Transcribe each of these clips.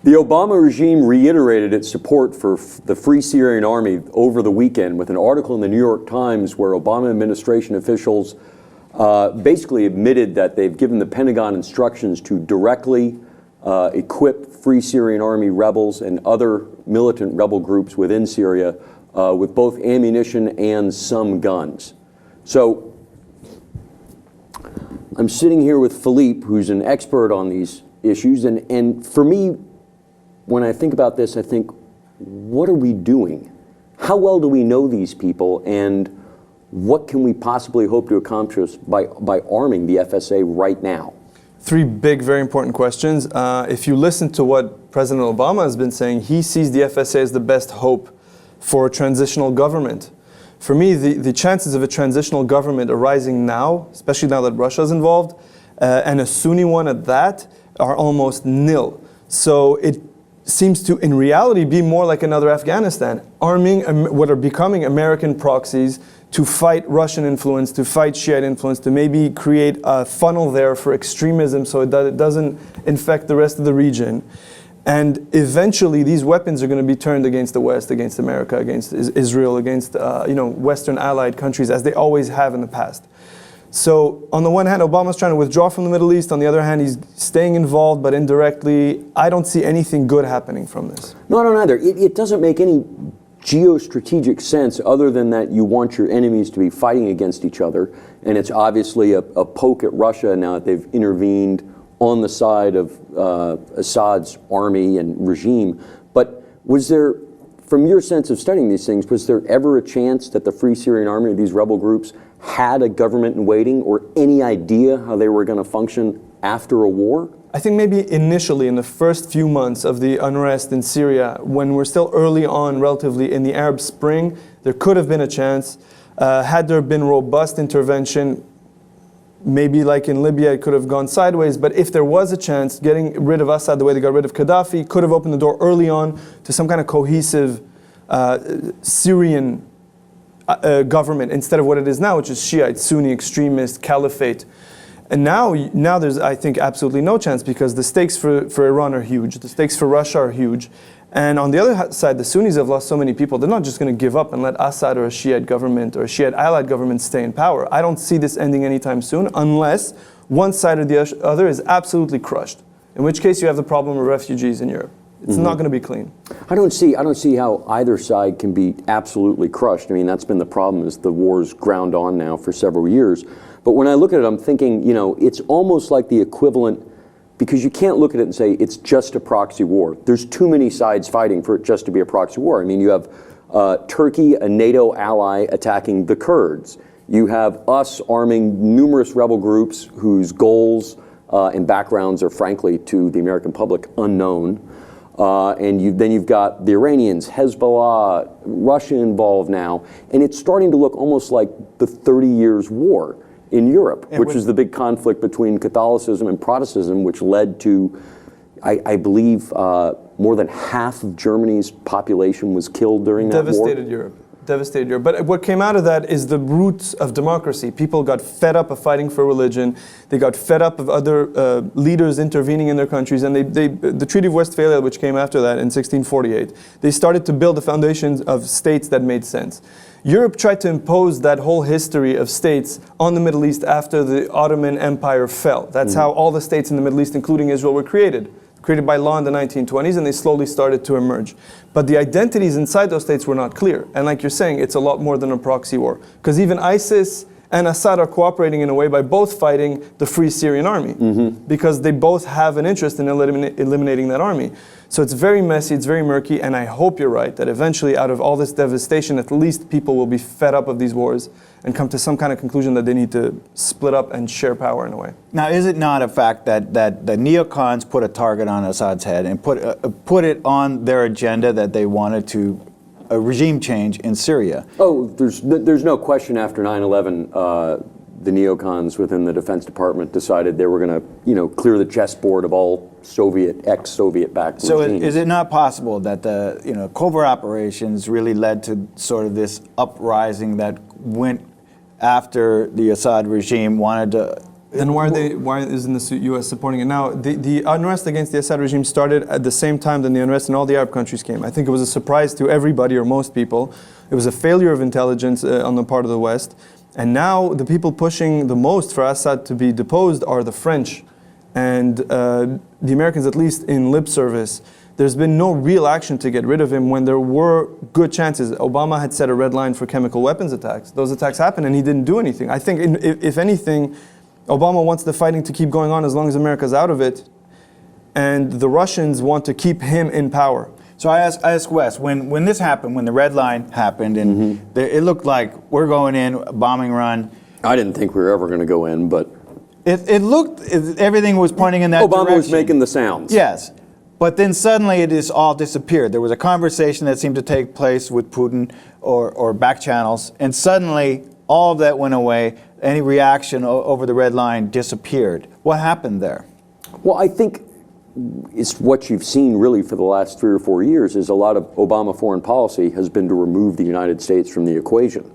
The Obama regime reiterated its support for the Free Syrian Army over the weekend with an article in the New York Times where Obama administration officials basically admitted that they've given the Pentagon instructions to directly equip Free Syrian Army rebels and other militant rebel groups within Syria with both ammunition and some guns. So I'm sitting here with Philippe, who's an expert on these issues, and for me, when I think about this, I think, what are we doing? How well do we know these people, and what can we possibly hope to accomplish by arming the FSA right now? Three big, very important questions. If you listen to what President Obama has been saying, he sees the FSA as the best hope for a transitional government. For me, the chances of a transitional government arising now, especially now that Russia is involved, and a Sunni one at that, are almost nil. So it seems to, in reality, be more like another Afghanistan, arming what are becoming American proxies to fight Russian influence, to fight Shiite influence, to maybe create a funnel there for extremism so that it doesn't infect the rest of the region. And eventually, these weapons are going to be turned against the West, against America, against Israel, against Western allied countries, as they always have in the past. So on the one hand, Obama's trying to withdraw from the Middle East. On the other hand, he's staying involved, but indirectly. I don't see anything good happening from this. No, I don't either. It doesn't make any geostrategic sense other than that you want your enemies to be fighting against each other. And it's obviously a poke at Russia now that they've intervened on the side of Assad's army and regime. But was there, from your sense of studying these things, was there ever a chance that the Free Syrian Army, or these rebel groups, had a government in waiting or any idea how they were going to function after a war? I think maybe initially in the first few months of the unrest in Syria, when we're still early on relatively in the Arab Spring, there could have been a chance. Had there been robust intervention, maybe like in Libya, it could have gone sideways. But if there was a chance, getting rid of Assad the way they got rid of Gaddafi could have opened the door early on to some kind of cohesive Syrian government instead of what it is now, which is Shiite, Sunni, extremist, caliphate. And now there's, I think, absolutely no chance because the stakes for Iran are huge. The stakes for Russia are huge. And on the other side, the Sunnis have lost so many people, they're not just going to give up and let Assad or a Shiite government or a Shiite allied government stay in power. I don't see this ending anytime soon unless one side or the other is absolutely crushed, in which case you have the problem of refugees in Europe. It's not going to be clean. I don't see how either side can be absolutely crushed. I mean, that's been the problem, is the war's ground on now for several years. But when I look at it, I'm thinking, it's almost like the equivalent, because you can't look at it and say it's just a proxy war. There's too many sides fighting for it just to be a proxy war. I mean, you have Turkey, a NATO ally, attacking the Kurds. You have us arming numerous rebel groups whose goals and backgrounds are, frankly, to the American public unknown. And then you've got the Iranians, Hezbollah, Russia involved now, and it's starting to look almost like the 30 Years' War in Europe, which is the big conflict between Catholicism and Protestantism, which led to, I believe, more than half of Germany's population was killed during that war. Devastated Europe. But what came out of that is the roots of democracy. People got fed up of fighting for religion. They got fed up of other leaders intervening in their countries. And the Treaty of Westphalia, which came after that in 1648, they started to build the foundations of states that made sense. Europe tried to impose that whole history of states on the Middle East after the Ottoman Empire fell. That's how all the states in the Middle East, including Israel, were created by law in the 1920s, and they slowly started to emerge. But the identities inside those states were not clear. And like you're saying, it's a lot more than a proxy war. Because even ISIS and Assad are cooperating in a way by both fighting the Free Syrian Army. Because they both have an interest in eliminating that army. So it's very messy, it's very murky, and I hope you're right, that eventually out of all this devastation, at least people will be fed up of these wars and come to some kind of conclusion that they need to split up and share power in a way. Now, is it not a fact that the neocons put a target on Assad's head and put it on their agenda that they wanted to a regime change in Syria? Oh, there's no question after 9/11, the neocons within the Defense Department decided they were going to, clear the chessboard of all ex-Soviet-backed regimes. So is it not possible that the, covert operations really led to sort of this uprising that went after the Assad regime wanted to Then why isn't the U.S. supporting it? Now, the unrest against the Assad regime started at the same time that the unrest in all the Arab countries came. I think it was a surprise to everybody, or most people. It was a failure of intelligence on the part of the West. And now the people pushing the most for Assad to be deposed are the French. And the Americans, at least in lip service. There's been no real action to get rid of him when there were good chances. Obama had set a red line for chemical weapons attacks. Those attacks happened and he didn't do anything. I think, if anything, Obama wants the fighting to keep going on as long as America's out of it. And the Russians want to keep him in power. So I asked Wes, when this happened, when the red line happened, and it looked like we're going in, a bombing run. I didn't think we were ever going to go in, but It looked, everything was pointing in that direction. Obama was making the sounds. Yes. But then suddenly it just all disappeared. There was a conversation that seemed to take place with Putin or back channels, and suddenly all of that went away. Any reaction over the red line disappeared. What happened there? Well, I think it's what you've seen really for the last 3 or 4 years is a lot of Obama foreign policy has been to remove the United States from the equation,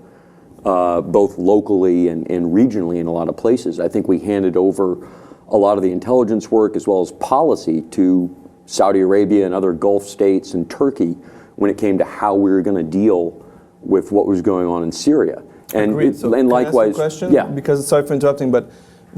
both locally and regionally in a lot of places. I think we handed over a lot of the intelligence work as well as policy to Saudi Arabia and other Gulf states and Turkey when it came to how we were going to deal with what was going on in Syria. And, and likewise, can I ask you a question? yeah. Because, sorry for interrupting, but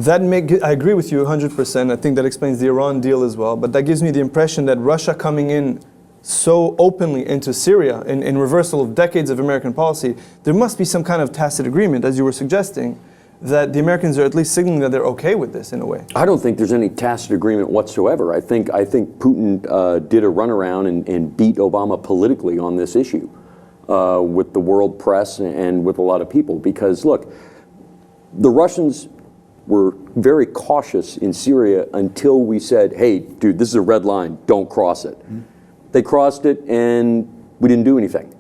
I agree with you 100%. I think that explains the Iran deal as well. But that gives me the impression that Russia coming in so openly into Syria, in reversal of decades of American policy, there must be some kind of tacit agreement, as you were suggesting, that the Americans are at least signaling that they're okay with this in a way. I don't think there's any tacit agreement whatsoever. I think Putin did a runaround and beat Obama politically on this issue with the world press and with a lot of people. Because look, the Russians were very cautious in Syria until we said, hey, dude, this is a red line, don't cross it. They crossed it and we didn't do anything.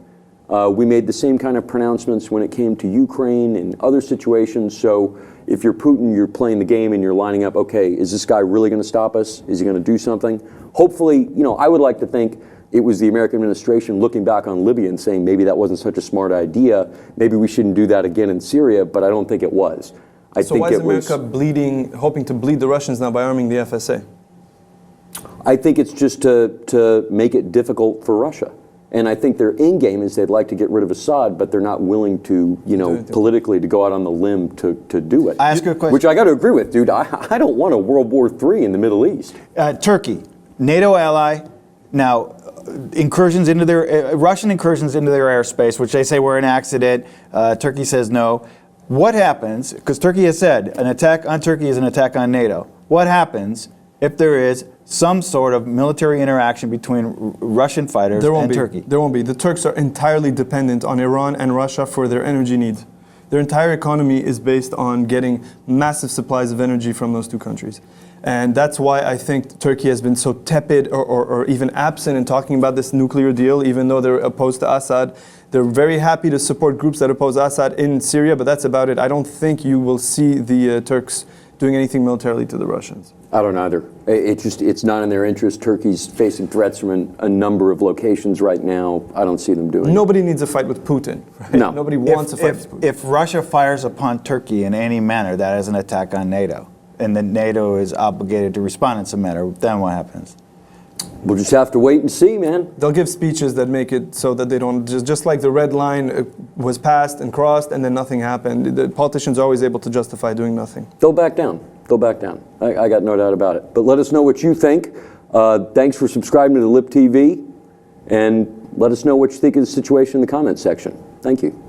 We made the same kind of pronouncements when it came to Ukraine and other situations. So if you're Putin, you're playing the game and you're lining up, okay, is this guy really going to stop us? Is he going to do something? Hopefully, I would like to think it was the American administration looking back on Libya and saying maybe that wasn't such a smart idea. Maybe we shouldn't do that again in Syria, but I don't think it was. So why is America hoping to bleed the Russians now by arming the FSA? I think it's just to make it difficult for Russia. And I think their end game is they'd like to get rid of Assad, but they're not willing to, politically to go out on the limb to do it. I ask you a question. Which I got to agree with, dude. I don't want a World War III in the Middle East. Turkey, NATO ally. Now, incursions into their Russian incursions into their airspace, which they say were an accident. Turkey says no. What happens? Because Turkey has said an attack on Turkey is an attack on NATO. What happens if there is some sort of military interaction between Russian fighters and Turkey? There won't be. The Turks are entirely dependent on Iran and Russia for their energy needs. Their entire economy is based on getting massive supplies of energy from those two countries. And that's why I think Turkey has been so tepid or even absent in talking about this nuclear deal, even though they're opposed to Assad. They're very happy to support groups that oppose Assad in Syria, but that's about it. I don't think you will see the Turks doing anything militarily to the Russians. I don't either. It's not in their interest. Turkey's facing threats from a number of locations right now. I don't see them doing it. Nobody needs a fight with Putin. Right? No. Nobody wants a fight with Putin. If Russia fires upon Turkey in any manner, that is an attack on NATO. And then NATO is obligated to respond in some manner. Then what happens? We'll just have to wait and see, man. They'll give speeches that make it so that they don't, just like the red line was passed and crossed and then nothing happened. The politicians are always able to justify doing nothing. They'll back down. They'll back down. I got no doubt about it. But let us know what you think. Thanks for subscribing to LipTV. And let us know what you think of the situation in the comments section. Thank you.